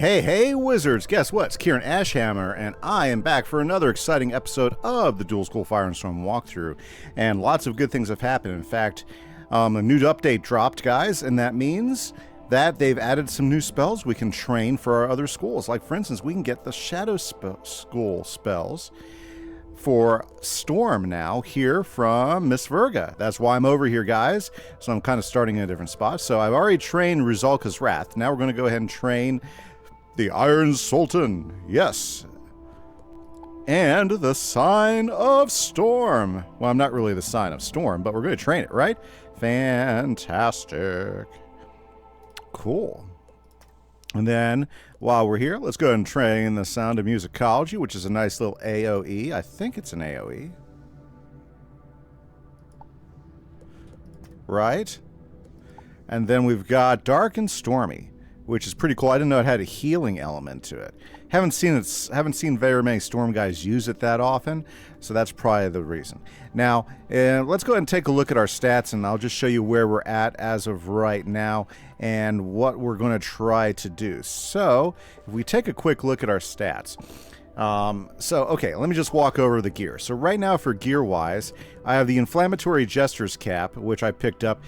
Hey, hey, wizards! Guess what? It's Kieran Ashhammer, and I am back for another exciting episode of the Dual School Fire and Storm walkthrough. And lots of good things have happened. In fact, a new update dropped, guys, and that means that they've added some new spells we can train for our other schools. Like, for instance, we can get the Shadow School spells for Storm now here from Miss Virga. That's why I'm over here, guys. So I'm kind of starting in a different spot. So I've already trained Rizalka's Wrath. Now we're going to go ahead and train the Iron Sultan, yes. And the Sign of Storm. Well, I'm not really the Sign of Storm, but we're going to train it, right? Fantastic. Cool. And then, while we're here, let's go ahead and train the Sound of Musicology, which is a nice little AoE. I think it's an AoE. Right? And then we've got Dark and Stormy, which is pretty cool. I didn't know it had a healing element to it. Haven't seen very many Storm guys use it that often, so that's probably the reason. Now, let's go ahead and take a look at our stats, and I'll just show you where we're at as of right now and what we're going to try to do. So, if we take a quick look at our stats. Okay, let me just walk over the gear. So right now for gear-wise, I have the Inflammatory Jester's Cap, which I picked up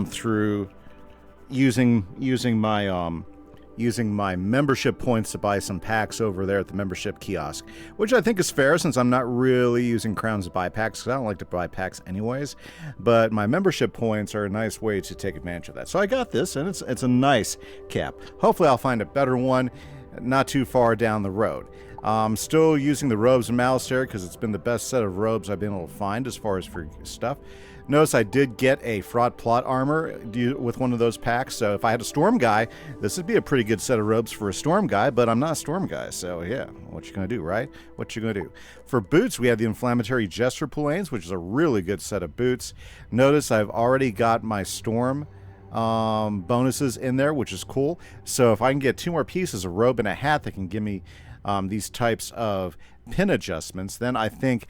through using my membership points to buy some packs over there at the membership kiosk, which I think is fair since I'm not really using crowns to buy packs because I don't like to buy packs anyways. But my membership points are a nice way to take advantage of that. So I got this, and it's a nice cap. Hopefully I'll find a better one not too far down the road. I'm still using the Robes of Malistaire because it's been the best set of robes I've been able to find as far as for stuff. Notice I did get a Fraught Plot armor with one of those packs, so if I had a Storm guy, this would be a pretty good set of robes for a Storm guy, but I'm not a Storm guy, so yeah, what you gonna do, right? What you gonna do? For boots, we have the Inflammatory Jester Pulanes, which is a really good set of boots. Notice I've already got my Storm bonuses in there, which is cool. So if I can get 2 more pieces, a robe and a hat that can give me these types of pin adjustments, then I think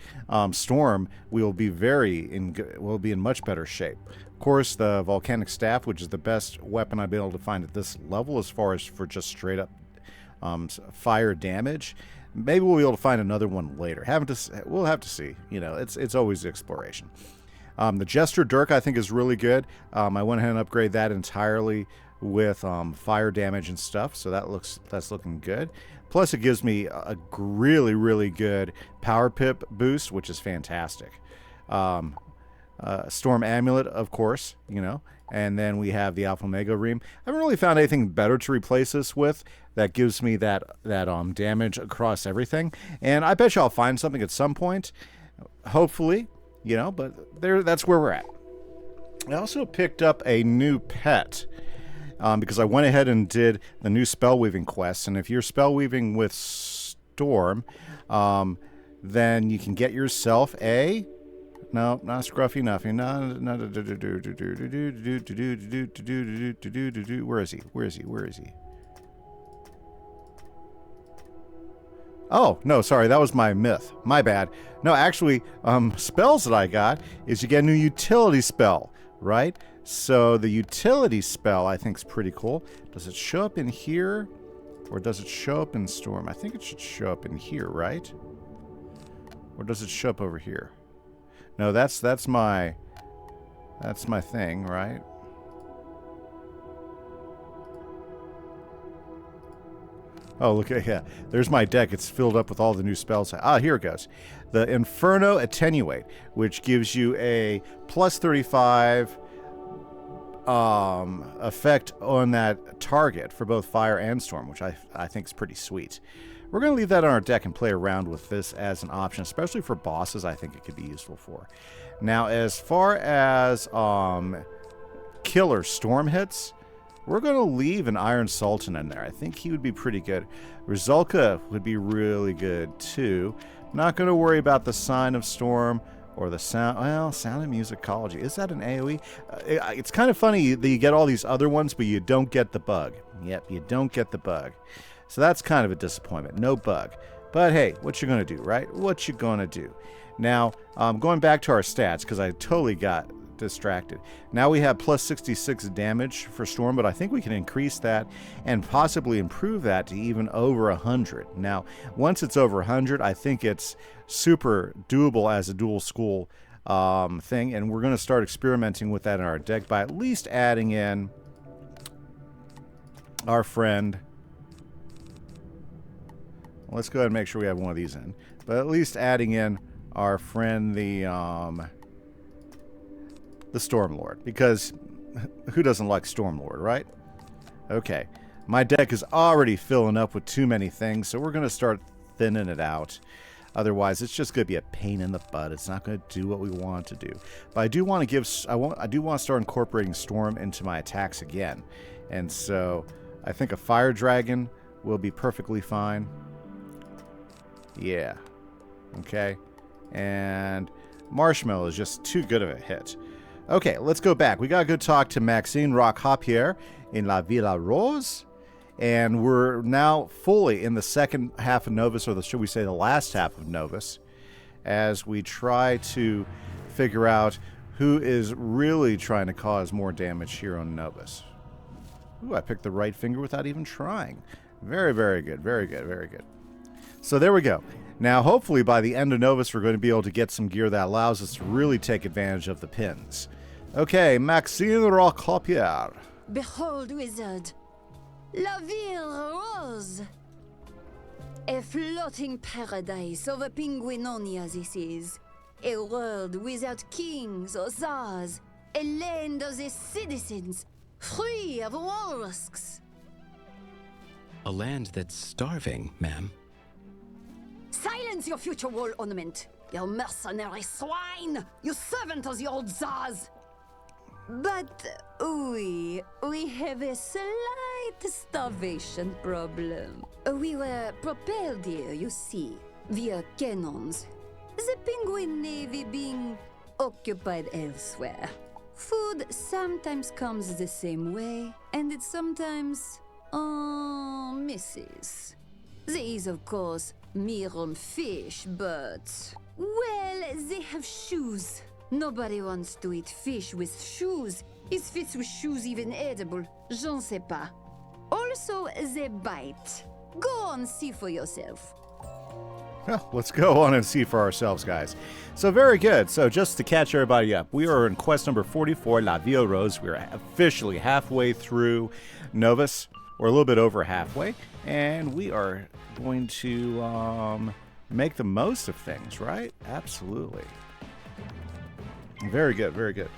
Storm will be in much better shape. Of course, the Volcanic Staff, which is the best weapon I've been able to find at this level as far as for just straight up fire damage. Maybe we'll be able to find another one later. We'll have to see. You know, it's always exploration. The Jester Dirk I think is really good. I went ahead and upgraded that entirely with fire damage and stuff, so that's looking good. Plus, it gives me a really, really good power pip boost, which is fantastic. Storm Amulet, of course, you know, and then we have the Alpha Omega Ream. I haven't really found anything better to replace this with that gives me that damage across everything, and I bet you I'll find something at some point, hopefully, you know. But that's where we're at. I also picked up a new pet. Because I went ahead and did the new spell weaving quest, and if you're spell weaving with Storm, then you can get yourself a not Scruffy Nuffy, where is he? Oh, no, sorry, that was my myth. My bad. No, actually, spells that I got is you get a new utility spell, right? So the utility spell I think is pretty cool. Does it show up in here or does it show up in Storm? I think it should show up in here, right? Or does it show up over here? No, that's my thing, right? Oh, look at, yeah. There's my deck. It's filled up with all the new spells. Ah, here it goes. The Inferno Attenuate, which gives you a plus 35 effect on that target for both fire and storm, which I think is pretty sweet. We're going to leave that on our deck and play around with this as an option, especially for bosses. I think it could be useful for. Now, as far as killer storm hits, we're going to leave an Iron Sultan in there. I think he would be pretty good. Rizalka would be really good too. Not going to worry about the Sign of Storm or the Sound of Musicology. Is that an AoE? It's kind of funny that you get all these other ones, but you don't get the bug. Yep, you don't get the bug. So that's kind of a disappointment. No bug. But hey, what you going to do, right? What you going to do? Now, going back to our stats, because I totally got distracted. Now we have plus 66 damage for Storm, but I think we can increase that and possibly improve that to even over 100. Now, once it's over 100, I think it's super doable as a dual school thing, and we're going to start experimenting with that in our deck by at least adding in our friend. Let's go ahead and make sure we have one of these in, but at least adding in our friend the Stormlord, because who doesn't like Stormlord, right? Okay, my deck is already filling up with too many things, so we're going to start thinning it out. Otherwise, it's just going to be a pain in the butt. It's not going to do what we want to do. But I do want to give, I do want to start incorporating Storm into my attacks again, and so I think a Fire Dragon will be perfectly fine. Yeah. Okay. And Marshmallow is just too good of a hit. Okay, let's go back. We got to go talk to Maxine Rockhopier in La Villa Rose. And we're now fully in the second half of Novus, or should we say the last half of Novus, as we try to figure out who is really trying to cause more damage here on Novus. Ooh, I picked the right finger without even trying. Very, very good. Very good. Very good. So there we go. Now, hopefully by the end of Novus, we're going to be able to get some gear that allows us to really take advantage of the pins. Okay, Maxine Rockhopier. Behold, wizard. La Ville Rose. A floating paradise of a penguinonia this is. A world without kings or czars. A land of the citizens, free of war risks. A land that's starving, ma'am. Silence your future wall ornament, you mercenary swine! You servant of the old czars! But we have a slight starvation problem. We were propelled here, you see, via cannons. The penguin navy being occupied elsewhere. Food sometimes comes the same way, and it sometimes misses. There is, of course, Mirum fish, but... well, they have shoes. Nobody wants to eat fish with shoes. Is fish with shoes even edible? Je ne sais pas. Also, they bite. Go on, see for yourself. Well, let's go on and see for ourselves, guys. So very good. So just to catch everybody up, we are in quest number 44, La Ville Rose. We're officially halfway through Novus, or a little bit over halfway, and we are going to make the most of things, right? Absolutely. Very good, very good.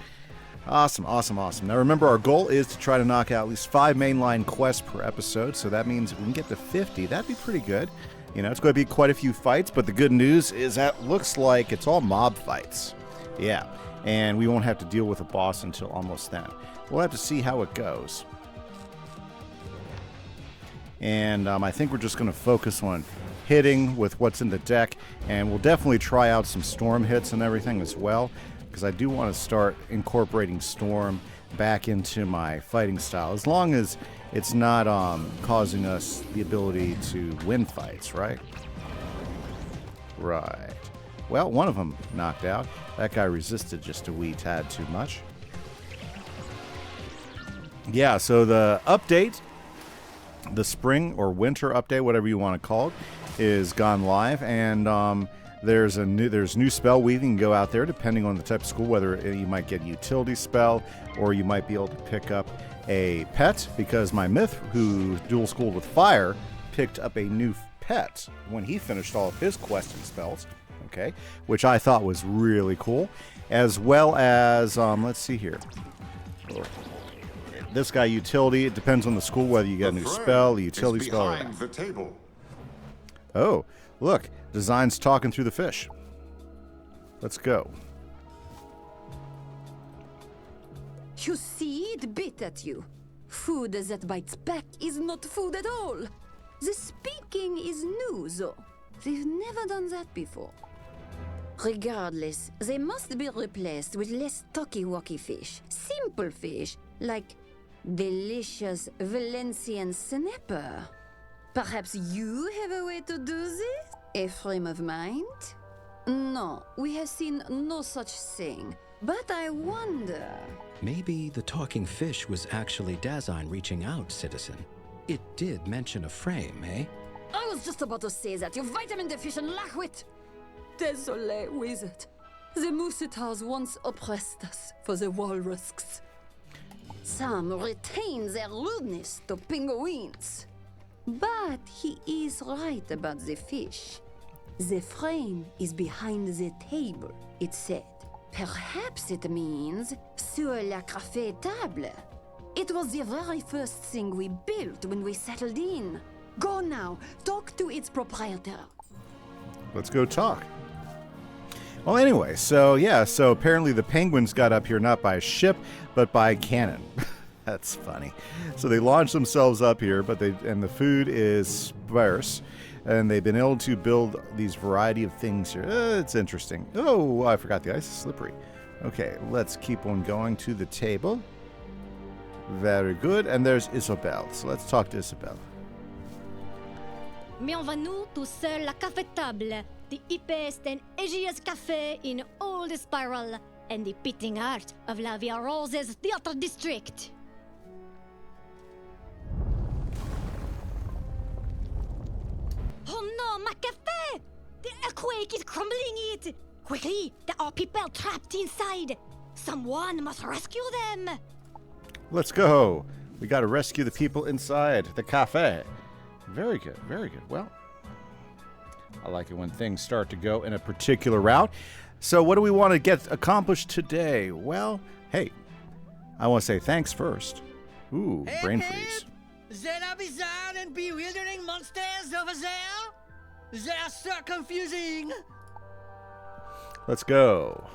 Awesome, awesome, awesome. Now remember, our goal is to try to knock out at least 5 mainline quests per episode, so that means if we can get to 50, that'd be pretty good. You know, it's going to be quite a few fights, but the good news is that looks like it's all mob fights. Yeah, and we won't have to deal with a boss until almost then. We'll have to see how it goes. And I think we're just going to focus on hitting with what's in the deck, and we'll definitely try out some storm hits and everything as well, because I do want to start incorporating storm back into my fighting style, as long as it's not causing us the ability to win fights, right? Right. Well, one of them knocked out. That guy resisted just a wee tad too much. Yeah, so the update, the spring or winter update, whatever you want to call it, is gone live, and there's new spell weaving. You can go out there depending on the type of school, whether you might get a utility spell or you might be able to pick up a pet, because my myth, who dual schooled with fire, picked up a new pet when he finished all of his questing spells, okay, which I thought was really cool, as well as let's see here. This guy, utility, it depends on the school whether you get a new spell, a utility spell, or the table. Oh, look, design's talking through the fish. Let's go. You see, it bit at you. Food that bites back is not food at all. The speaking is new, though. They've never done that before. Regardless, they must be replaced with less talky-walky fish. Simple fish, like delicious Valencian snapper. Perhaps you have a way to do this? A frame of mind? No, we have seen no such thing. But I wonder... Maybe the talking fish was actually Dazine reaching out, citizen. It did mention a frame, eh? I was just about to say that, you vitamin deficient lachwit! Désolé, wizard. The Moussetars once oppressed us for the Waterworks. Some retain their rudeness to penguins. But he is right about the fish. The frame is behind the table, it said. Perhaps it means sur la café table. It was the very first thing we built when we settled in. Go now, talk to its proprietor. Let's go talk. Well, anyway, so apparently the Penguins got up here not by ship, but by cannon. That's funny. So they launched themselves up here, and the food is sparse, and they've been able to build these variety of things here. It's interesting. Oh, I forgot the ice is slippery. Okay, let's keep on going to the table. Very good. And there's Isabelle. So let's talk to Isabelle. Bienvenue to sur la café table, the hippest and edgiest café in all the spiral, and the beating heart of La Via Rose's theater district. Oh no, my café! The earthquake is crumbling it! Quickly, there are people trapped inside! Someone must rescue them! Let's go. We got to rescue the people inside the cafe. Very good, very good. Well, I like it when things start to go in a particular route. So what do we want to get accomplished today? Well, hey, I want to say thanks first. Ooh, brain freeze. There are bizarre and bewildering monsters over there. They are so confusing. Let's go.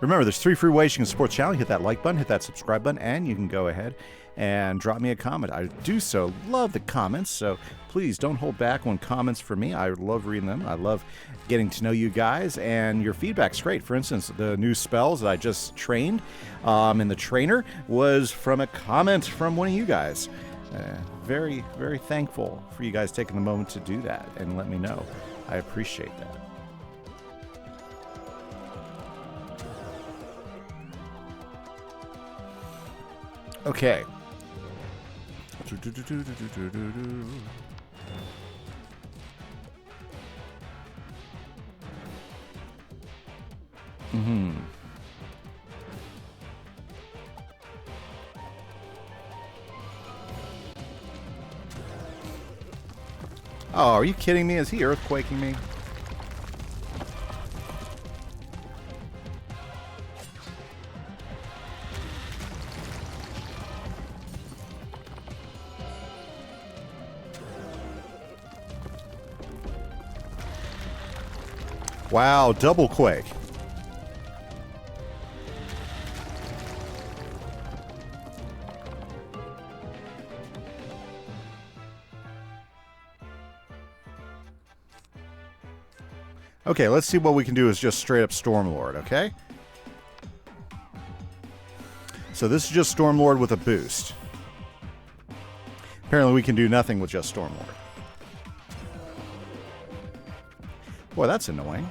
Remember, there's 3 free ways you can support the channel. Hit that like button, hit that subscribe button, and you can go ahead and drop me a comment. I do so love the comments, so please don't hold back on comments for me. I love reading them. I love getting to know you guys, and your feedback's great. For instance, the new spells that I just trained in the trainer was from a comment from one of you guys. Very, very thankful for you guys taking the moment to do that and let me know. I appreciate that. Okay. Oh, are you kidding me? Is he earthquaking me? Wow, double quake. Okay, let's see what we can do as just straight up Stormlord, okay? So this is just Stormlord with a boost. Apparently we can do nothing with just Stormlord. Boy, that's annoying.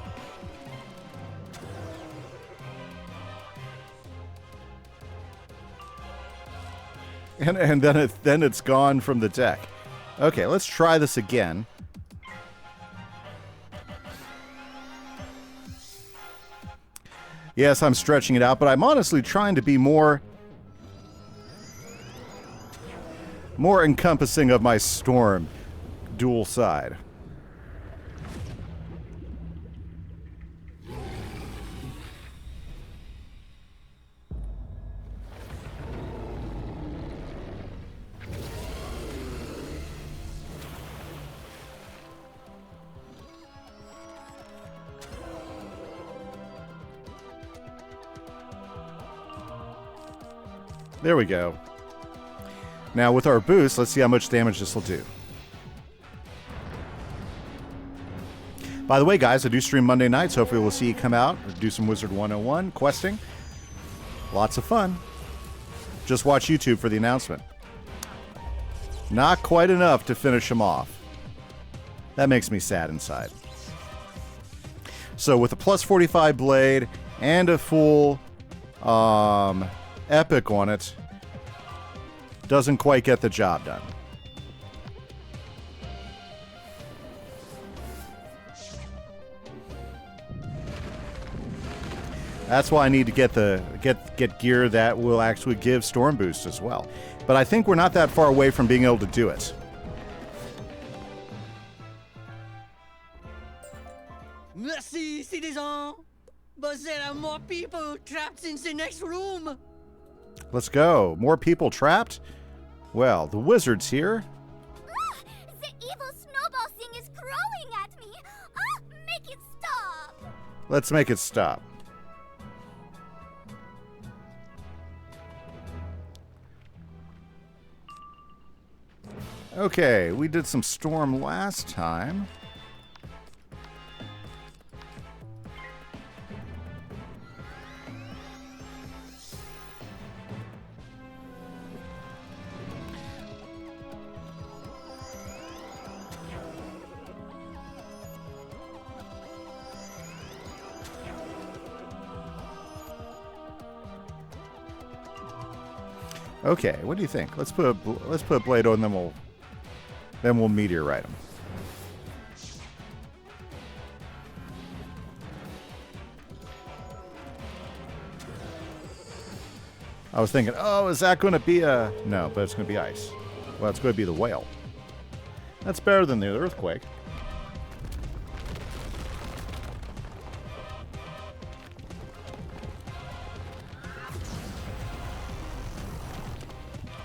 And then it's gone from the deck. Okay, let's try this again. Yes, I'm stretching it out, but I'm honestly trying to be more encompassing of my storm dual side. There we go. Now with our boost, let's see how much damage this will do. By the way, guys, I do stream Monday nights. Hopefully we'll see you come out or do some Wizard101 questing. Lots of fun. Just watch YouTube for the announcement. Not quite enough to finish him off. That makes me sad inside. So with a plus 45 blade and a full epic on it, doesn't quite get the job done. That's why I need to get gear that will actually give storm boost as well. But I think we're not that far away from being able to do it. Merci, citizen. But there are more people trapped in the next room. Let's go. More people trapped? Well, the wizard's here. The evil snowball thing is growing at me. Make it stop. Let's make it stop. Okay, we did some storm last time. Okay, what do you think? Let's put a blade on, then we'll meteorite them. I was thinking, oh, is that going to be a... No, but it's going to be ice. Well, it's going to be the whale. That's better than the earthquake.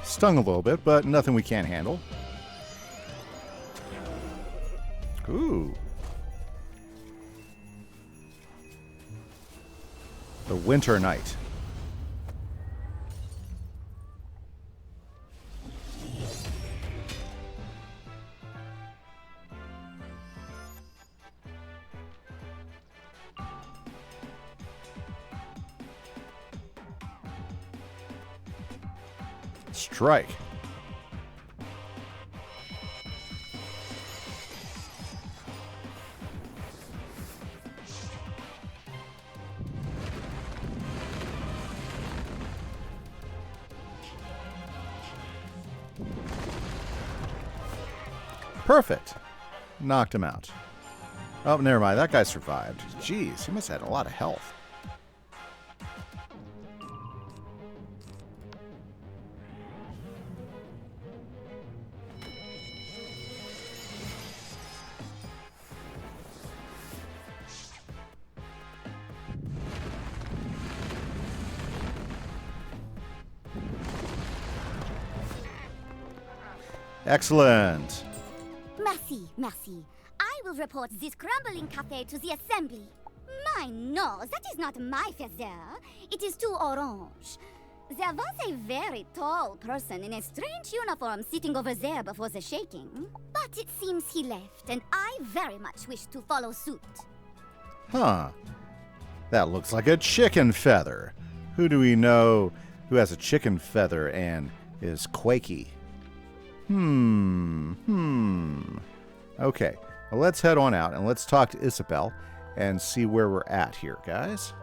Stung a little bit, but nothing we can't handle. Ooh. The winter night. Strike. Perfect. Knocked him out. Oh, never mind. That guy survived. Jeez, he must have had a lot of health. Excellent. Merci, merci. I will report this crumbling cafe to the assembly. My nose, that is not my feather. It is too orange. There was a very tall person in a strange uniform sitting over there before the shaking. But it seems he left, and I very much wish to follow suit. Huh. That looks like a chicken feather. Who do we know who has a chicken feather and is quaky? Okay, well, let's head on out and let's talk to Isabel and see where we're at here, guys.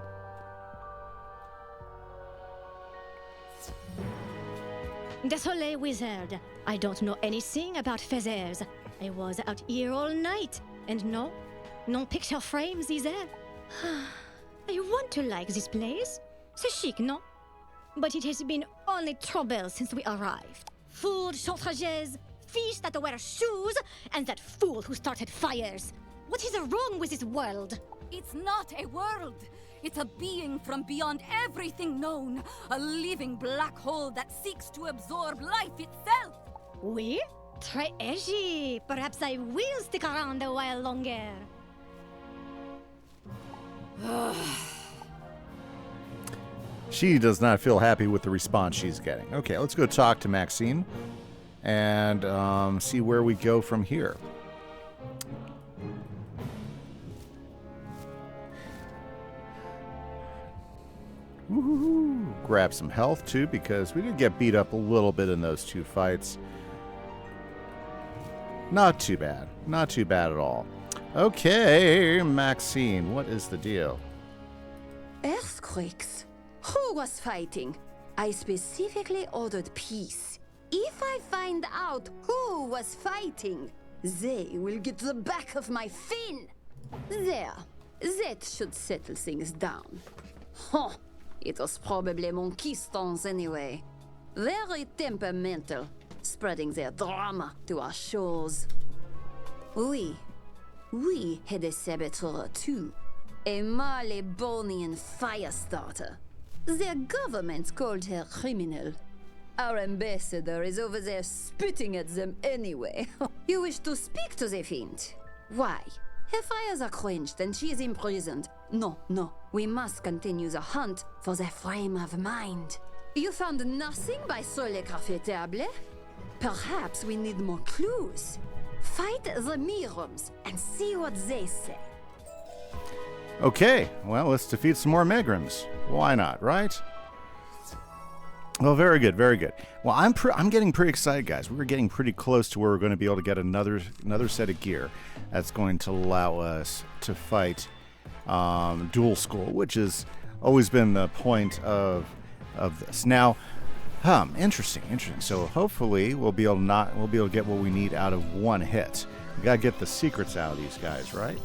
Désolé, wizard. I don't know anything about feathers. I was out here all night, and no picture frames is there. I want to like this place. C'est chic, no? But it has been only trouble since we arrived. Food shortages, fish that wear shoes, and that fool who started fires. What is wrong with this world? It's not a world. It's a being from beyond everything known. A living black hole that seeks to absorb life itself. Oui? Très edgy. Perhaps I will stick around a while longer. She does not feel happy with the response she's getting. Okay, let's go talk to Maxine and see where we go from here. Woohoo! Grab some health too, because we did get beat up a little bit in those two fights. Not too bad. Not too bad at all. Okay, Maxine, what is the deal? Earthquakes? Who was fighting? I specifically ordered peace. If I find out who was fighting, they will get the back of my fin. There. That should settle things down. Huh. It was probably Monkistons anyway. Very temperamental, spreading their drama to our shores. We had a saboteur too. A Marleybonian firestarter. Their government called her criminal. Our ambassador is over there spitting at them anyway. You wish to speak to the fiend? Why? Her fires are quenched and she is imprisoned. No, we must continue the hunt for the frame of mind. You found nothing by Sole Cafetable? Perhaps we need more clues. Fight the Mirums and see what they say. Okay, well, let's defeat some more Megrims. Why not, right? Well, very good, very good. Well, I'm getting pretty excited, guys. We're getting pretty close to where we're going to be able to get another set of gear that's going to allow us to fight Dual School, which has always been the point of this. Now, interesting. So hopefully we'll be able to get what we need out of one hit. We gotta get the secrets out of these guys, right?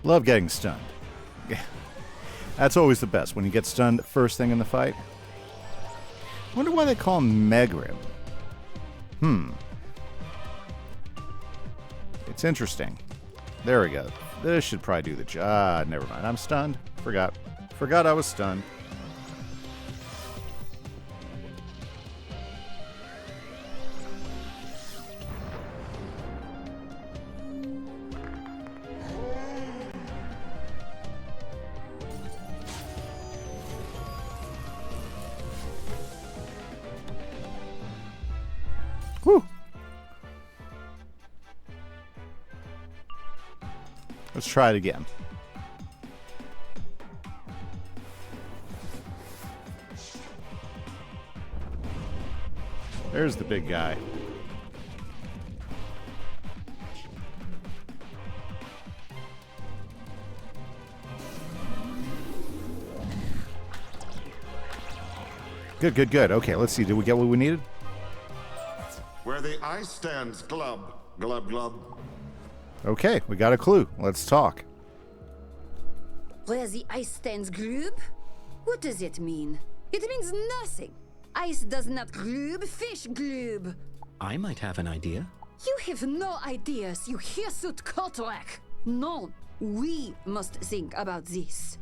Love getting stunned. That's always the best, when you get stunned first thing in the fight. Wonder why they call him Megrim. It's interesting. There we go. This should probably do the job. Never mind. I'm stunned. Forgot I was stunned. Whew. Let's try it again. There's the big guy. Good. Okay, let's see. Did we get what we needed? Where the ice stands, glub, glub, glub. Okay, we got a clue. Let's talk. Where the ice stands gloob? What does it mean? It means nothing. Ice does not gloob, fish gloob. I might have an idea. You have no ideas, you hirsute Kortrak. No, we must think about this.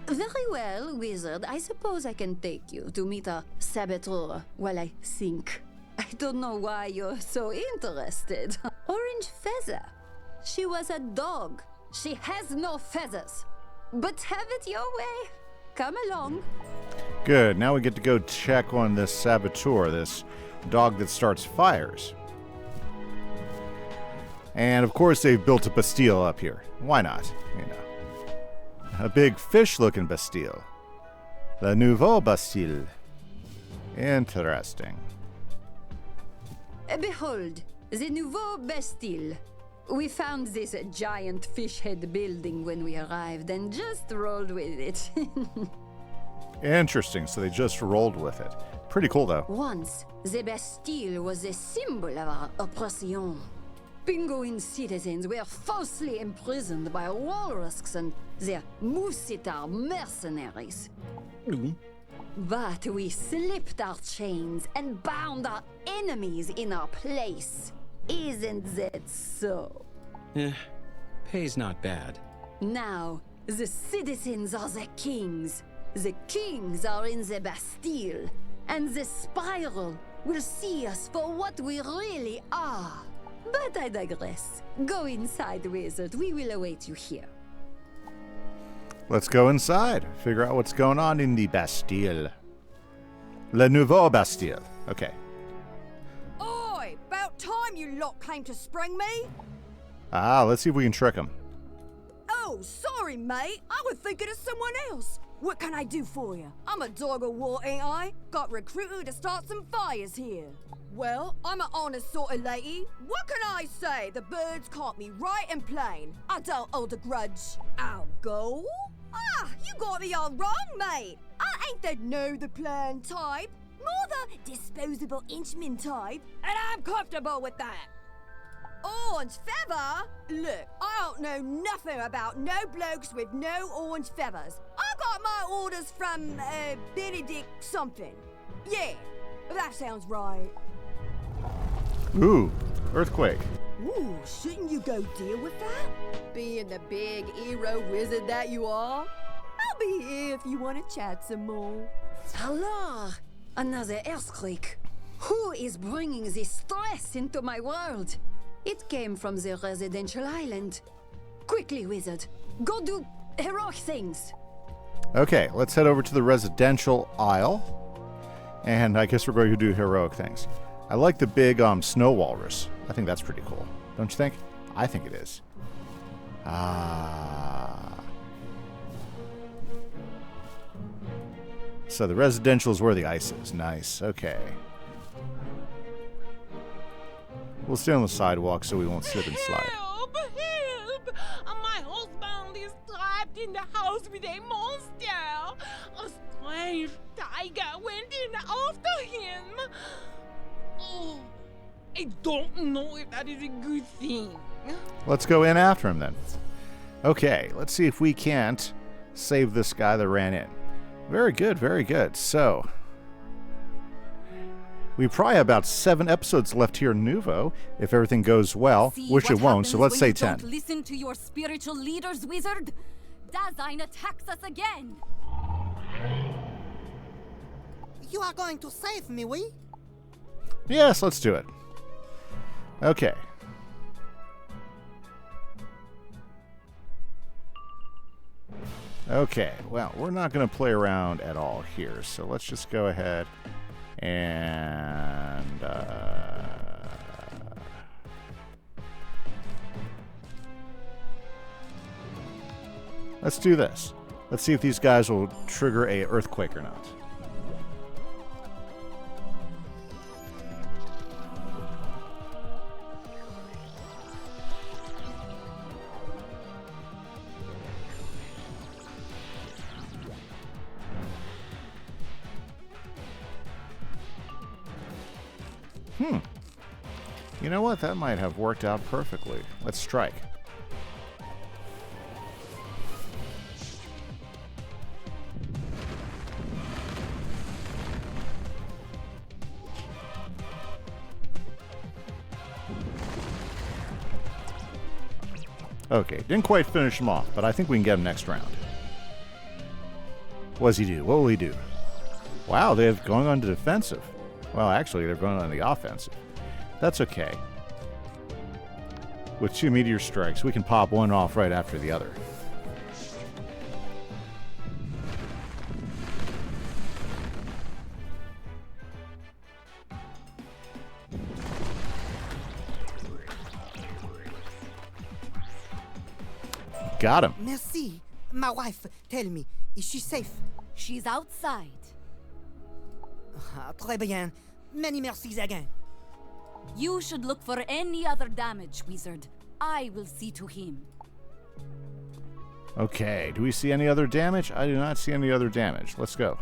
Very well, wizard. I suppose I can take you to meet a saboteur while I think. I don't know why you're so interested. Orange feather. She was a dog. She has no feathers. But have it your way. Come along. Good. Now we get to go check on this saboteur, this dog that starts fires. And of course they've built a Bastille up here. Why not? You know. A big fish-looking Bastille. The Nouveau Bastille. Interesting. Behold, the Nouveau Bastille. We found this giant fish head building when we arrived and just rolled with it. Interesting, so they just rolled with it. Pretty cool, though. Once, the Bastille was a symbol of our oppression. Penguin citizens were falsely imprisoned by Waterworks and their Moussitar mercenaries. But we slipped our chains and bound our enemies in our place. Isn't that so? Pay's not bad. Now, the citizens are the kings. The kings are in the Bastille. And the spiral will see us for what we really are. But I digress. Go inside, wizard. We will await you here. Let's go inside. Figure out what's going on in the Bastille. Le Nouveau Bastille. Okay. Oi! About time you lot came to spring me! Let's see if we can trick him. Oh, sorry, mate. I was thinking of someone else. What can I do for you? I'm a dog of war, ain't I? Got recruited to start some fires here. Well, I'm an honest sort of lady. What can I say? The birds caught me right and plain. I don't hold a grudge. I'll go. Ah, you got me all wrong, mate. I ain't the know the plan type. More the disposable inchman type. And I'm comfortable with that. Orange feather? Look, I don't know nothing about no blokes with no orange feathers. I got my orders from, Benedict something. Yeah, that sounds right. Ooh, earthquake. Ooh, shouldn't you go deal with that? Being the big hero wizard that you are? I'll be here if you want to chat some more. Hello, another earthquake. Who is bringing this stress into my world? It came from the residential island. Quickly, wizard. Go do heroic things. Okay, let's head over to the residential aisle. And I guess we're going to do heroic things. I like the big snow walrus. I think that's pretty cool. Don't you think? I think it is. So the residential is where the ice is. Nice. Okay. We'll stay on the sidewalk so we won't slip and slide. Help! Help! My husband is trapped in the house with a monster. A strange tiger went in after him. Oh, I don't know if that is a good thing. Let's go in after him then. Okay, let's see if we can't save this guy that ran in. Very good, very good. So, we probably have about 7 episodes left here in Nuvo, if everything goes well, which it won't, so let's say 10. Don't listen to your spiritual leaders, wizard. Dasein attacks us again. You are going to save me, we? Yes, let's do it. Okay. Okay, well, we're not going to play around at all here, so let's just go ahead and let's do this. Let's see if these guys will trigger a earthquake or not. You know what? That might have worked out perfectly. Let's strike. Okay, didn't quite finish him off, but I think we can get him next round. What does he do? What will he do? Wow, they're going on to defensive. Well, actually, they're going on the offensive. That's okay. With 2 meteor strikes, we can pop one off right after the other. Got him. Merci. My wife, tell me, is she safe? She's outside. Très bien. Many mercies again. You should look for any other damage, wizard. I will see to him. Okay, do we see any other damage? I do not see any other damage. Let's go.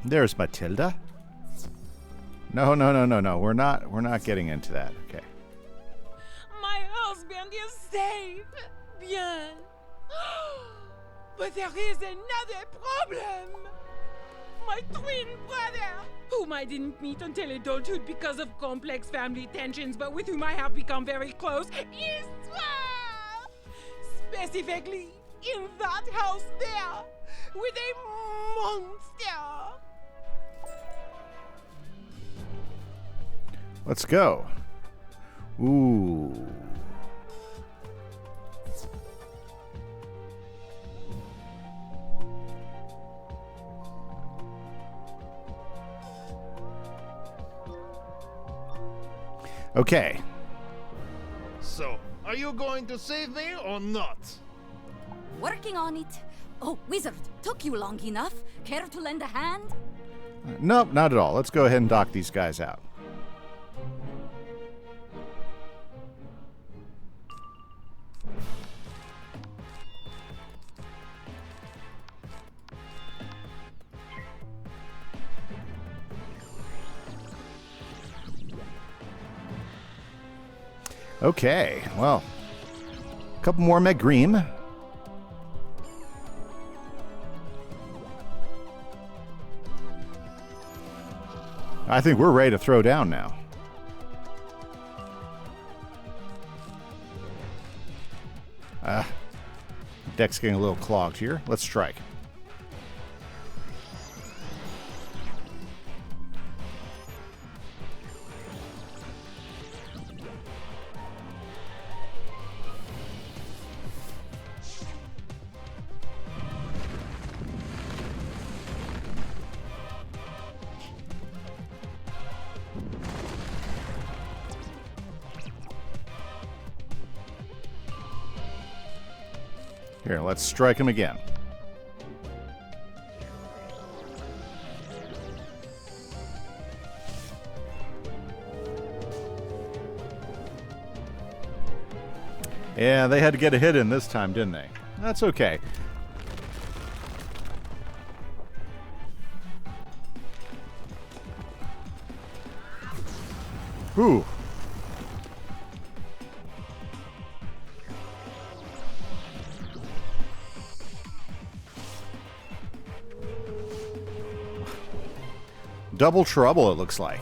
There's Matilda. No. We're not getting into that. Okay. My husband is safe. Bien. But there is another problem. My twin brother, whom I didn't meet until adulthood because of complex family tensions, but with whom I have become very close, is trapped. Specifically, in that house there, with a monster. Let's go. Ooh. Okay. So, are you going to save me or not? Working on it. Oh, Wizard, took you long enough. Care to lend a hand? Nope, not at all. Let's go ahead and dock these guys out. Okay, well, a couple more Megreem. I think we're ready to throw down now. Deck's getting a little clogged here. Let's strike. Here, let's strike him again. Yeah, they had to get a hit in this time, didn't they? That's okay. Ooh. Double trouble, it looks like.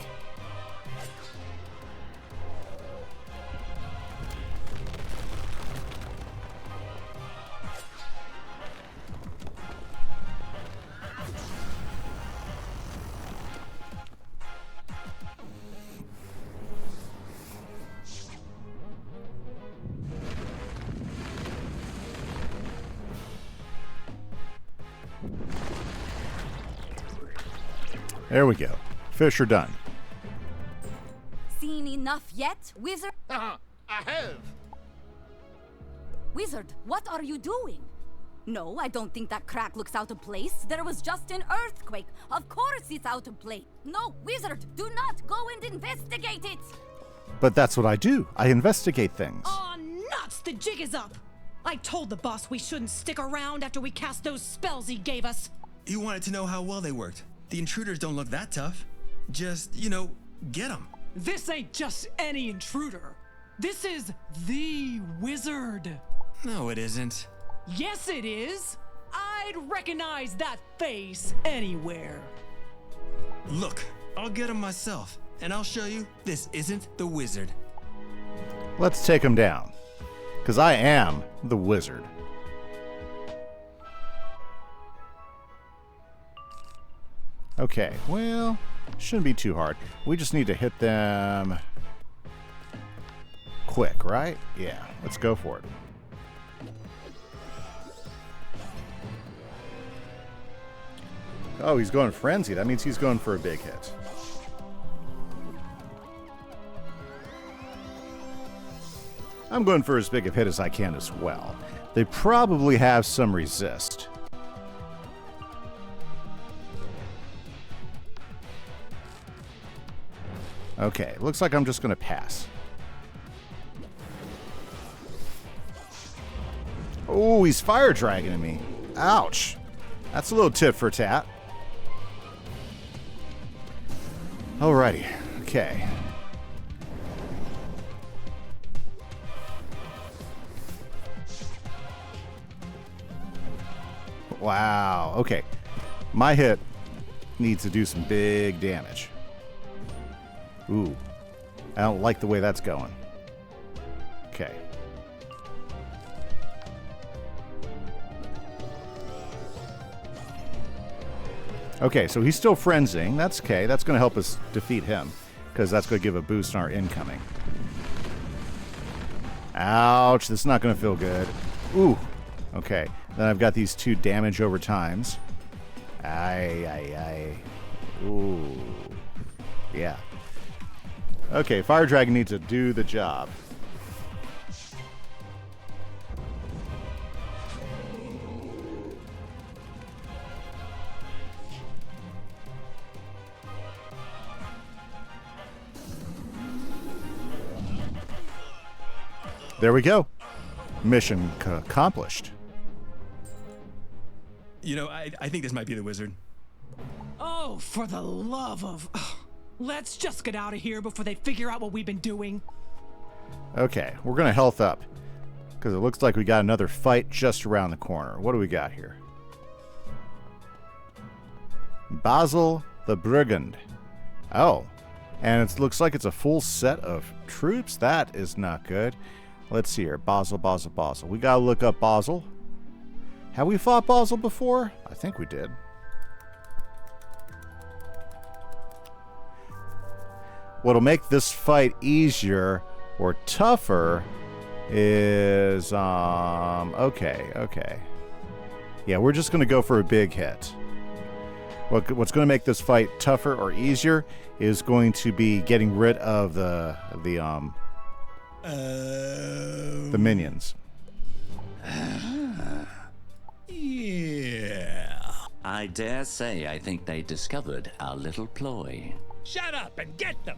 There we go. Fish are done. Seen enough yet, Wizard? I have. Wizard, what are you doing? No, I don't think that crack looks out of place. There was just an earthquake. Of course it's out of place. No, Wizard, do not go and investigate it. But that's what I do. I investigate things. Aw, nuts! The jig is up! I told the boss we shouldn't stick around after we cast those spells he gave us. You wanted to know how well they worked. The intruders don't look that tough. Just, get them. This ain't just any intruder. This is the wizard. No, it isn't. Yes, it is. I'd recognize that face anywhere. Look, I'll get him myself, and I'll show you this isn't the wizard. Let's take him down, because I am the wizard. Okay, well, shouldn't be too hard. We just need to hit them quick, right? Yeah, let's go for it. Oh, he's going frenzy. That means he's going for a big hit. I'm going for as big a hit as I can as well. They probably have some resist. Okay, looks like I'm just going to pass. Oh, he's fire dragoning me. Ouch. That's a little tit for tat. Alrighty, okay. Wow, okay. My hit needs to do some big damage. Ooh, I don't like the way that's going. Okay. Okay, so he's still frenzying. That's okay. That's going to help us defeat him, because that's going to give a boost on our incoming. Ouch, this is not going to feel good. Ooh, okay. Then I've got these 2 damage over times. Ooh. Yeah. Okay, Fire Dragon needs to do the job. There we go. Mission accomplished. You know, I think this might be the wizard. Oh, for the love of... Let's just get out of here before they figure out what we've been doing. Okay, we're going to health up. Because it looks like we got another fight just around the corner. What do we got here? Basil the Brigand. Oh, and it looks like it's a full set of troops. That is not good. Let's see here. Basil. We got to look up Basil. Have we fought Basil before? I think we did. What'll make this fight easier or tougher is, okay. Yeah, we're just going to go for a big hit. What's going to make this fight tougher or easier is going to be getting rid of the minions. Yeah. I dare say I think they discovered our little ploy. Shut up and get them!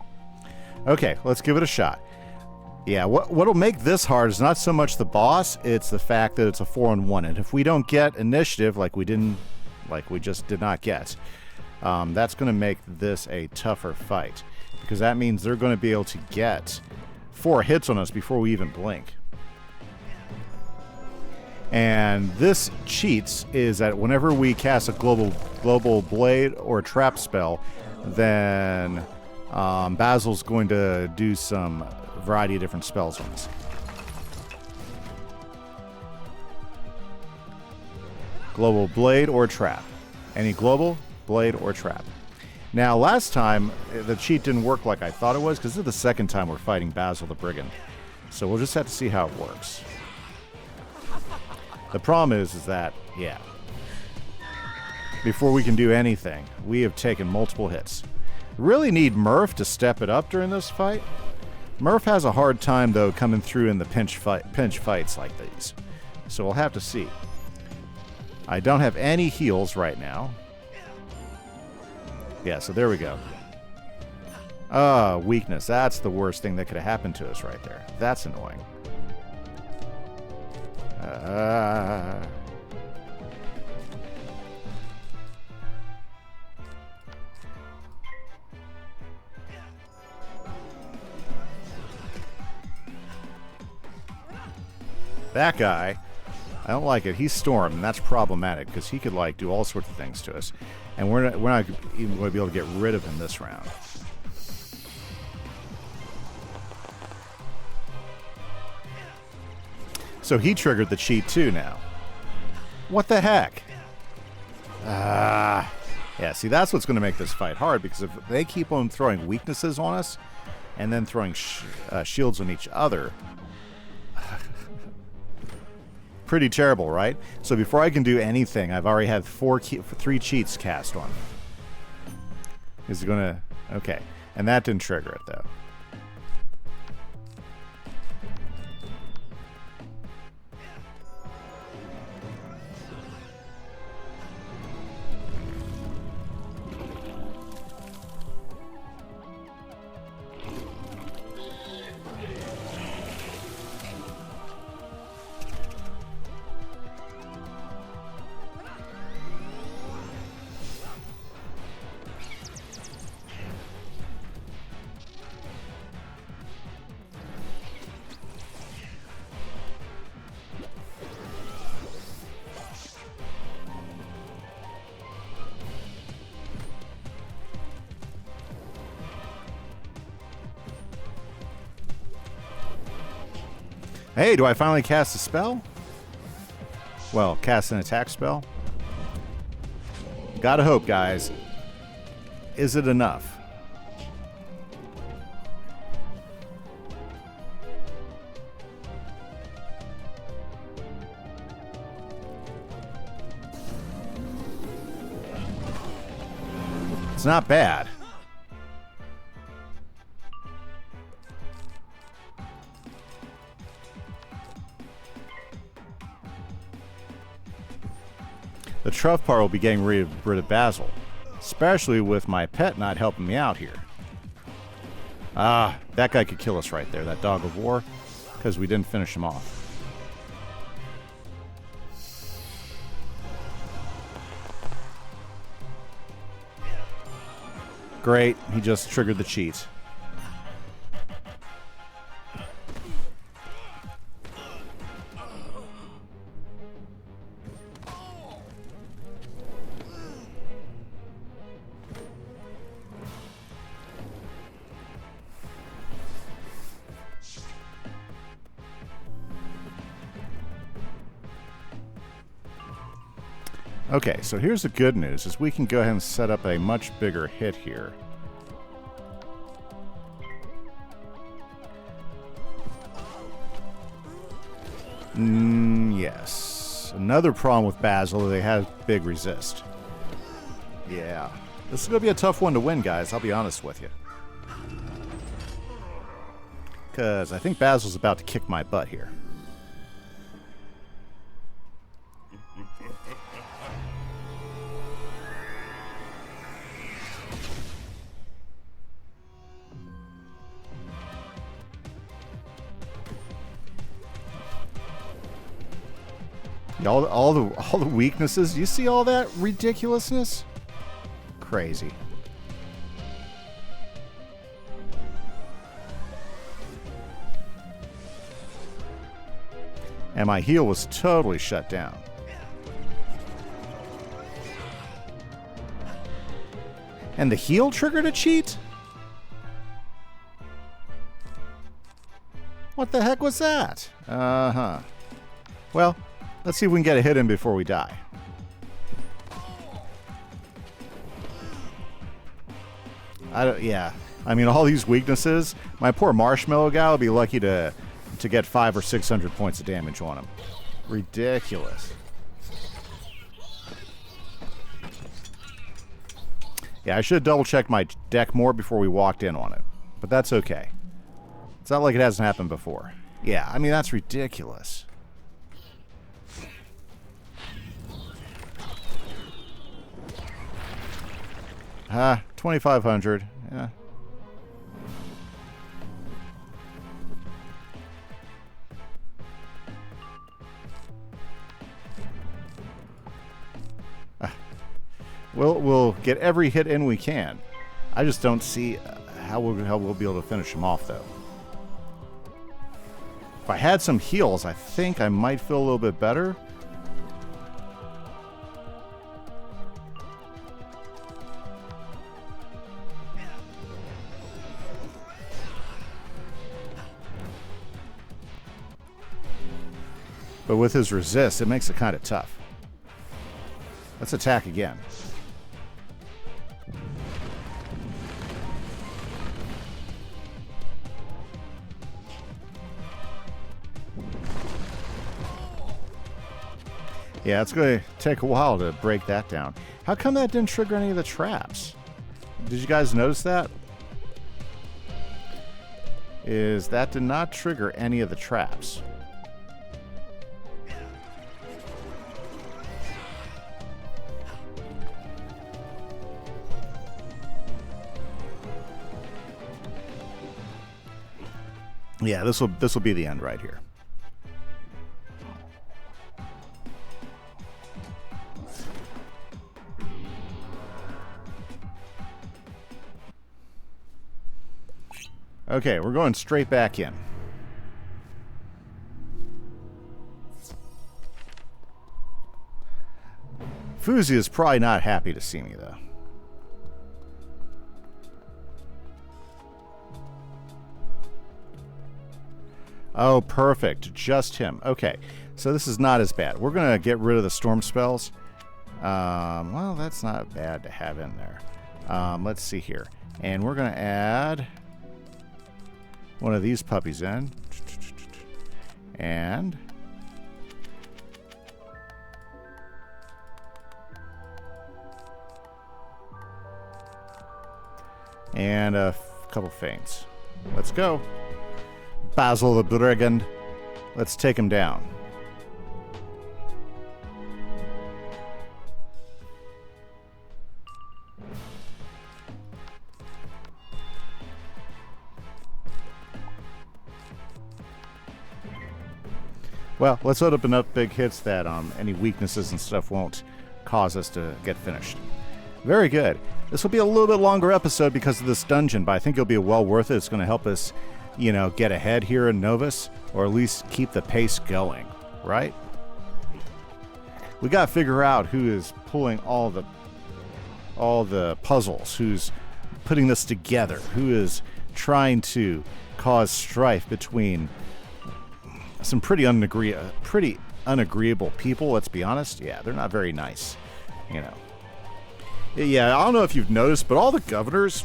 Okay, let's give it a shot. Yeah, what'll make this hard is not so much the boss, it's the fact that it's a 4-on-1. And if we don't get initiative like we just did not get, that's going to make this a tougher fight. Because that means they're going to be able to get 4 hits on us before we even blink. And this cheats is that whenever we cast a global blade or trap spell, then Basil's going to do some variety of different spells on us. Global blade or trap. Any global, blade, or trap. Now, last time, the cheat didn't work like I thought it was, because this is the second time we're fighting Basil the Brigand. So we'll just have to see how it works. The problem is that, yeah, before we can do anything, we have taken multiple hits. Really need Murph to step it up during this fight. Murph has a hard time, though, coming through in the pinch fights like these. So we'll have to see. I don't have any heals right now. Yeah, so there we go. Weakness. That's the worst thing that could have happened to us right there. That's annoying. That guy, I don't like it. He's Storm, and that's problematic because he could like do all sorts of things to us, and we're not even going to be able to get rid of him this round. So he triggered the cheat too now. What the heck? Yeah, see, that's what's going to make this fight hard, because if they keep on throwing weaknesses on us and then throwing shields on each other, pretty terrible, right? So before I can do anything, I've already had 3 cheats cast on me. Is it going to... Okay. And that didn't trigger it, though. Hey, do I finally cast a spell? Well, cast an attack spell. Gotta hope, guys. Is it enough? It's not bad. The tough part will be getting rid of Basil, especially with my pet not helping me out here. Ah, that guy could kill us right there, that dog of war, because we didn't finish him off. Great, he just triggered the cheat. Okay, so here's the good news, is we can go ahead and set up a much bigger hit here. Yes. Another problem with Basil, they have big resist. Yeah. This is going to be a tough one to win, guys, I'll be honest with you. Because I think Basil's about to kick my butt here. All the weaknesses. You see all that ridiculousness? Crazy. And my heal was totally shut down. And the heal triggered a cheat? What the heck was that? Uh-huh. Well, let's see if we can get a hit in before we die. Yeah. I mean, all these weaknesses, my poor marshmallow guy will be lucky to get 500 or 600 points of damage on him. Ridiculous. Yeah, I should have double-checked my deck more before we walked in on it. But that's okay. It's not like it hasn't happened before. Yeah, I mean, that's ridiculous. 2,500. Yeah. We'll get every hit in we can. I just don't see how we'll be able to finish him off, though. If I had some heals, I think I might feel a little bit better. But with his resist, it makes it kind of tough. Let's attack again. Yeah, it's going to take a while to break that down. How come that didn't trigger any of the traps? Did you guys notice that? That did not trigger any of the traps. Yeah, this will be the end right here. Okay, we're going straight back in. Fuzi is probably not happy to see me, though. Oh, perfect. Just him. Okay, so this is not as bad. We're going to get rid of the storm spells. Well, that's not bad to have in there. Let's see here. And we're going to add one of these puppies in. And a couple feints. Let's go. Basil the Brigand. Let's take him down. Well, let's load up enough big hits that any weaknesses and stuff won't cause us to get finished. Very good. This will be a little bit longer episode because of this dungeon, but I think it'll be well worth it. It's going to help us, you know, get ahead here in Novus, or at least keep the pace going, right? We got to figure out who is pulling all the puzzles, who's putting this together, who is trying to cause strife between some pretty unagreeable people, let's be honest. Yeah, they're not very nice, you know. Yeah, I don't know if you've noticed, but all the governors,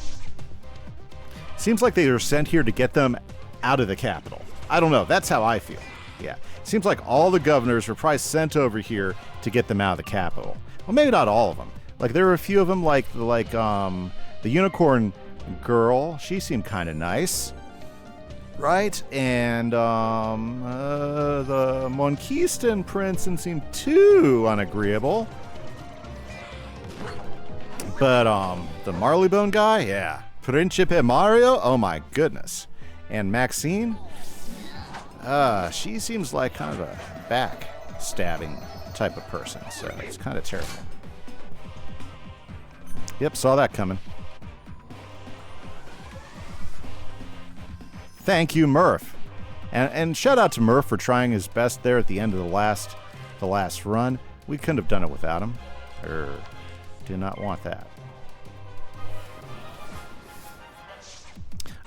seems like they were sent here to get them out of the capital. I don't know. That's how I feel. Yeah. Seems like all the governors were probably sent over here to get them out of the capital. Well, maybe not all of them. Like, there were a few of them, like the unicorn girl. She seemed kind of nice. Right? And the Monquistan prince didn't seem too unagreeable. But the Marleybone guy, yeah. Principe Mario, oh my goodness. And Maxine, she seems like kind of a backstabbing type of person, so it's kind of terrible. Yep, saw that coming. Thank you, Murph. And shout out to Murph for trying his best there at the end of the last run. We couldn't have done it without him. Did not want that.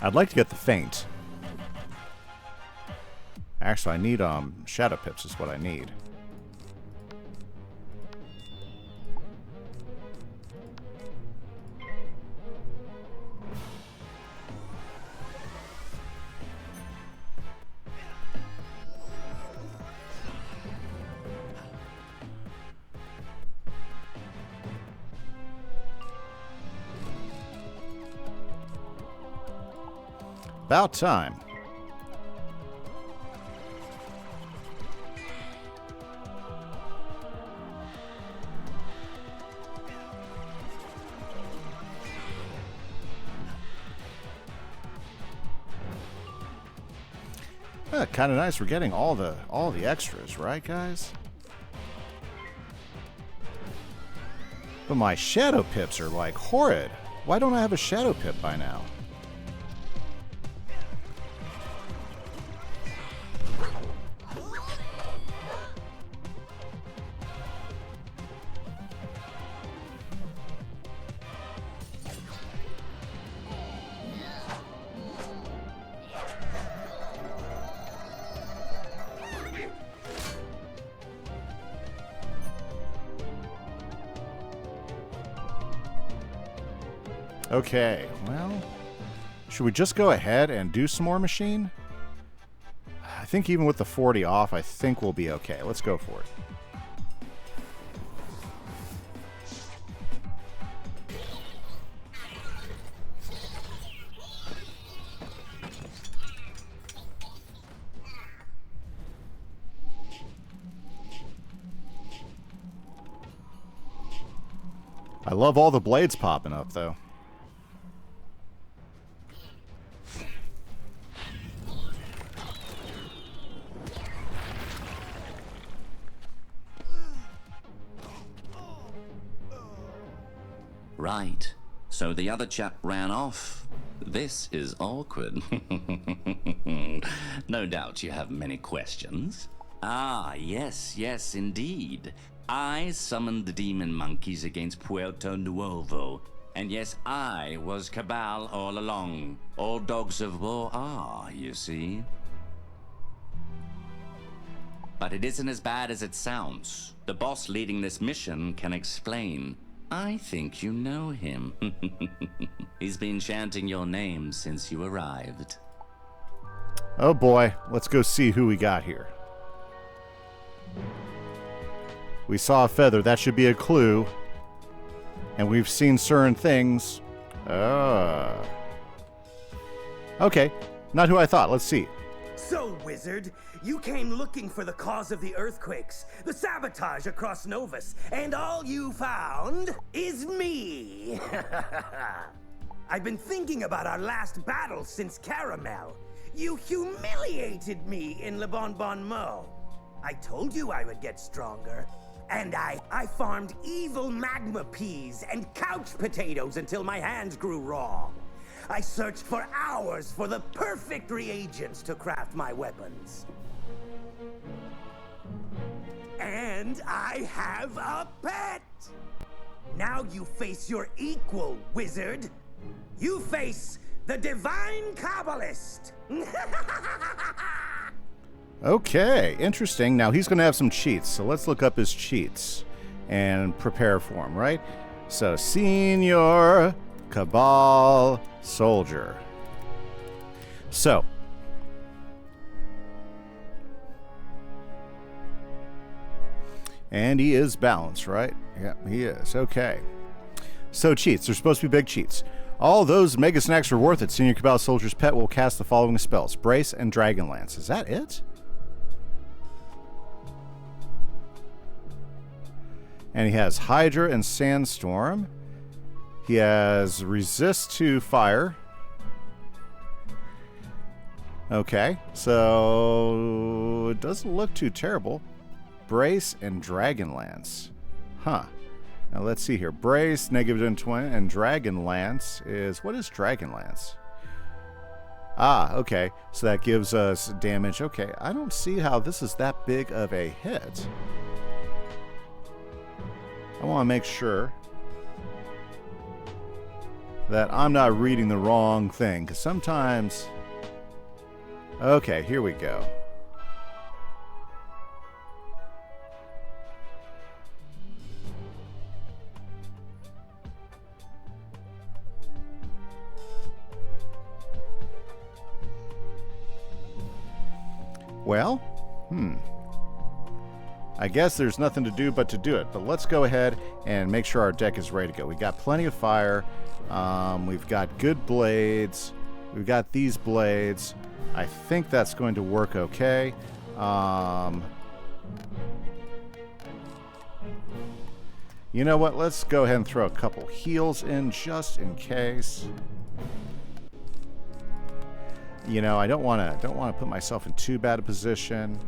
I'd like to get the feint. Actually, I need shadow pips is what I need. About time. Kind of nice. We're getting all the extras, right, guys? But my shadow pips are like horrid. Why don't I have a shadow pip by now? Okay, well, should we just go ahead and do some more machine? I think even with the 40 off, I think we'll be okay. Let's go for it. I love all the blades popping up, though. Right. So the other chap ran off. This is awkward. No doubt you have many questions. Ah, yes, indeed. I summoned the demon monkeys against Puerto Nuevo. And yes, I was Cabal all along. All dogs of war are, you see. But it isn't as bad as it sounds. The boss leading this mission can explain. I think you know him. He's been chanting your name since you arrived. Oh boy, let's go see who we got here. We saw a feather, that should be a clue. And we've seen certain things. Okay, not who I thought, let's see. So, Wizard, you came looking for the cause of the earthquakes, the sabotage across Novus, and all you found is me. I've been thinking about our last battle since Caramel. You humiliated me in Le Bon Bon Mo. I told you I would get stronger. And I farmed evil magma peas and couch potatoes until my hands grew raw. I searched for hours for the perfect reagents to craft my weapons. And I have a pet! Now you face your equal, wizard. You face the Divine Kabbalist! Okay, interesting. Now he's going to have some cheats, so let's look up his cheats and prepare for him, right? So, Senior Cabal Soldier. So, and he is balanced, right? Yeah, he is. Okay. So, cheats. They're supposed to be big cheats. All those mega snacks are worth it. Senior Cabal Soldier's pet will cast the following spells: Brace and Dragonlance. Is that it? And he has Hydra and Sandstorm. He has Resist to Fire. Okay, so it doesn't look too terrible. Brace and Dragonlance. Huh. Now let's see here. Brace, -20, and Dragonlance is... What is Dragonlance? Ah, okay. So that gives us damage. Okay, I don't see how this is that big of a hit. I want to make sure that I'm not reading the wrong thing, because sometimes... Okay, here we go. Well, I guess there's nothing to do but to do it. But let's go ahead and make sure our deck is ready to go. We got plenty of fire. We've got good blades. We've got these blades. I think that's going to work okay. You know what? Let's go ahead and throw a couple heals in just in case. You know, I don't want to put myself in too bad a position.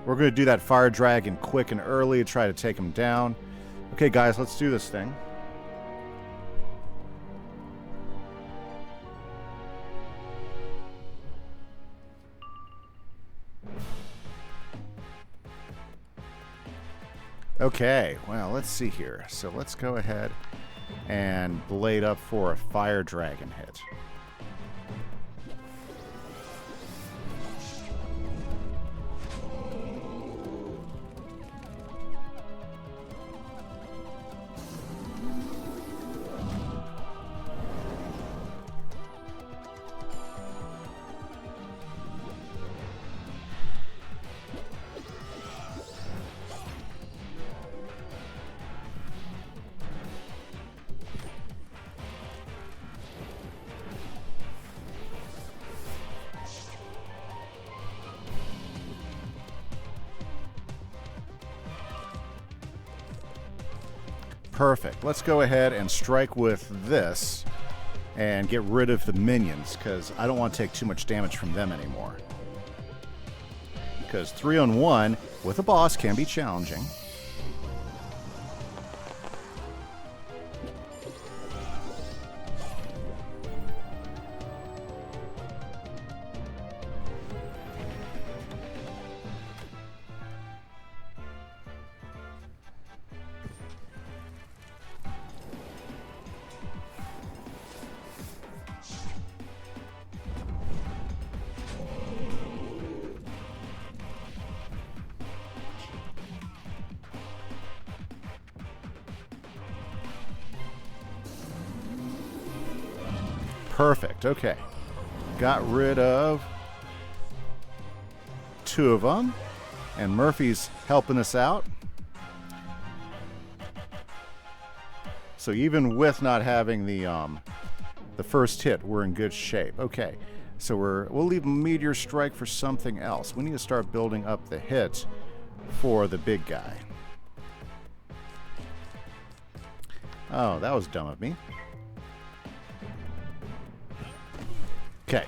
We're going to do that fire dragon quick and early to try to take him down. Okay, guys, let's do this thing. Okay, well, let's see here. So let's go ahead and blade up for a fire dragon hit. Perfect. Let's go ahead and strike with this and get rid of the minions, because I don't want to take too much damage from them anymore. Because 3-on-1 with a boss can be challenging. Perfect. Okay. Got rid of 2 of them. And Murphy's helping us out. So even with not having the first hit, we're in good shape. Okay. So we'll leave Meteor Strike for something else. We need to start building up the hit for the big guy. Oh, that was dumb of me. Okay.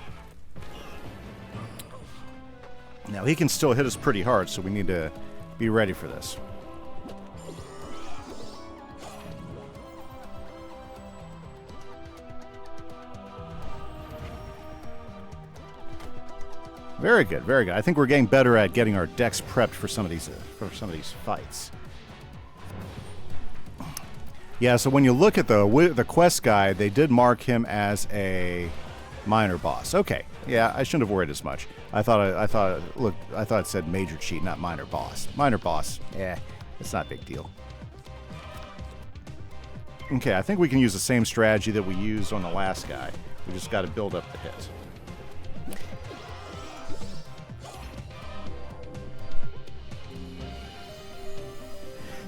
Now, he can still hit us pretty hard, so we need to be ready for this. Very good, very good. I think we're getting better at getting our decks prepped for some of these fights. Yeah, so when you look at the quest guide, they did mark him as a minor boss. Okay, yeah, I shouldn't have worried as much. I thought it said major cheat, not minor boss. Minor boss, it's not a big deal. Okay, I think we can use the same strategy that we used on the last guy. We just got to build up the hit.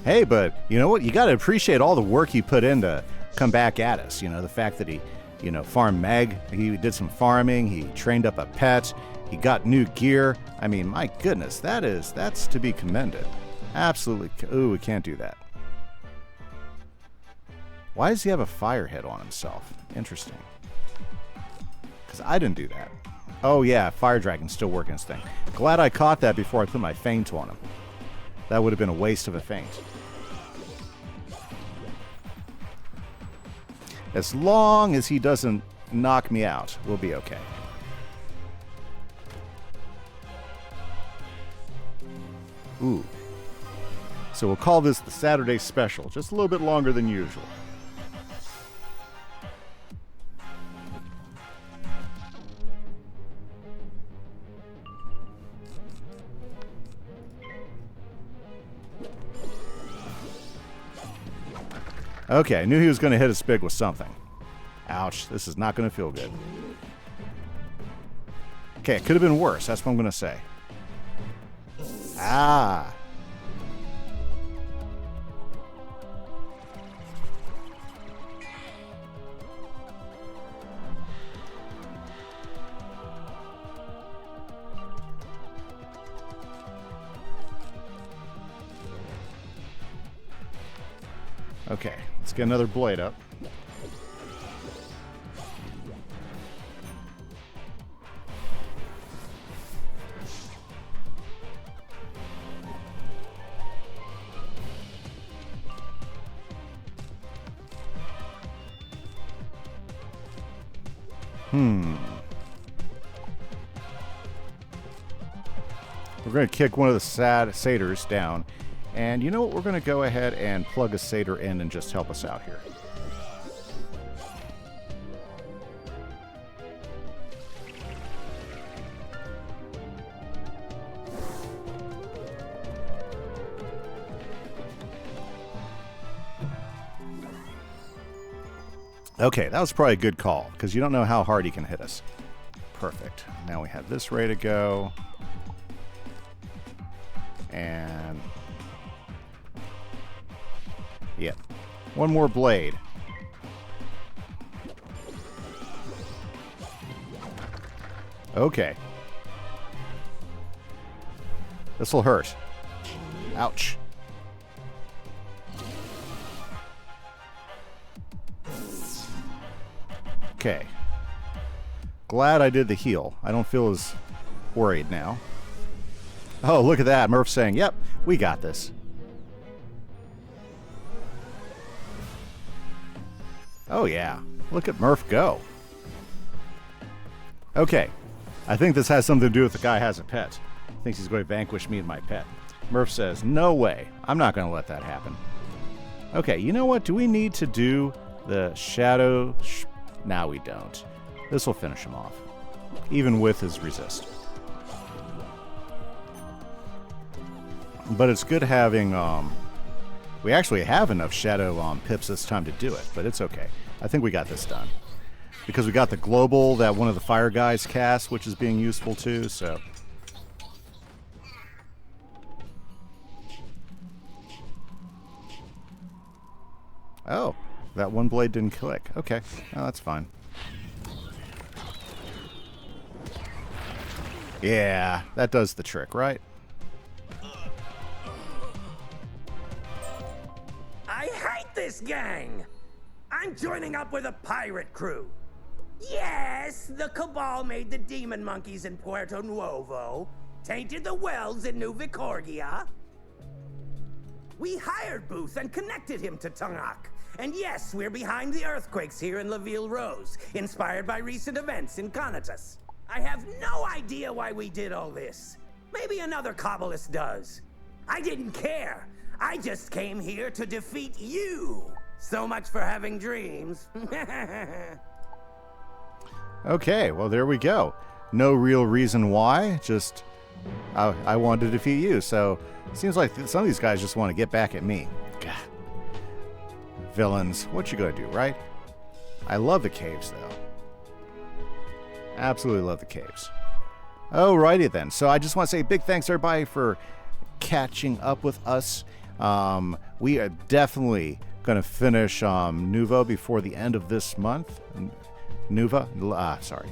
Hey, but you know what? You got to appreciate all the work he put in to come back at us. You know, the fact that he, farmed Meg. He did some farming. He trained up a pet. He got new gear. I mean, my goodness, that's to be commended. Absolutely. Ooh, we can't do that. Why does he have a fire hit on himself? Interesting. Because I didn't do that. Oh, yeah, Fire Dragon's still working his thing. Glad I caught that before I put my feint on him. That would have been a waste of a feint. As long as he doesn't knock me out, we'll be okay. Ooh. So we'll call this the Saturday Special. Just a little bit longer than usual. Okay, I knew he was going to hit us big with something. Ouch, this is not going to feel good. Okay, it could have been worse, that's what I'm going to say. Ah. Okay, let's get another blade up. We're going to kick one of the satyrs down. And you know what? We're going to go ahead and plug a satyr in and just help us out here. Okay, that was probably a good call, because you don't know how hard he can hit us. Perfect. Now we have this ready to go. And... yep. One more blade. Okay. This'll hurt. Ouch. Okay. Glad I did the heal. I don't feel as worried now. Oh, look at that. Murph's saying, yep, we got this. Oh, yeah. Look at Murph go. Okay. I think this has something to do with the guy has a pet. Thinks he's going to vanquish me and my pet. Murph says, no way. I'm not going to let that happen. Okay, you know what? Do we need to do the shadow... Now we don't. This will finish him off. Even with his resist. But it's good having... we actually have enough shadow pips this time to do it, but it's okay. I think we got this done. Because we got the global that one of the fire guys cast, which is being useful too, so... Oh, that one blade didn't click. Okay, oh, that's fine. Yeah, that does the trick, right? I hate this gang! I'm joining up with a pirate crew. Yes, the Cabal made the demon monkeys in Puerto Nuevo. Tainted the wells in New Vicorgia. We hired Booth and connected him to Tungak. And yes, we're behind the earthquakes here in Laville Rose, inspired by recent events in Conatus. I have no idea why we did all this. Maybe another Kabbalist does. I didn't care. I just came here to defeat you. So much for having dreams. Okay, well, there we go. No real reason why, just I wanted to defeat you. So it seems like some of these guys just want to get back at me. God. Villains, what you gonna do, right? I love the caves, though. Absolutely love the caves. Alrighty then. So I just want to say big thanks everybody for catching up with us. We are definitely going to finish Nuvo before the end of this month. Sorry.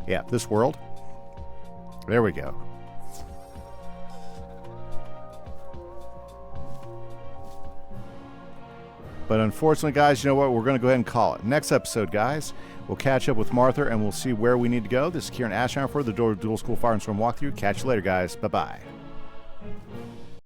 Yeah, this world. There we go. But unfortunately, guys, you know what? We're going to go ahead and call it. Next episode, guys, we'll catch up with Martha and we'll see where we need to go. This is Kieran Ashdown for the Dual School Fire and Storm walkthrough. Catch you later, guys. Bye-bye.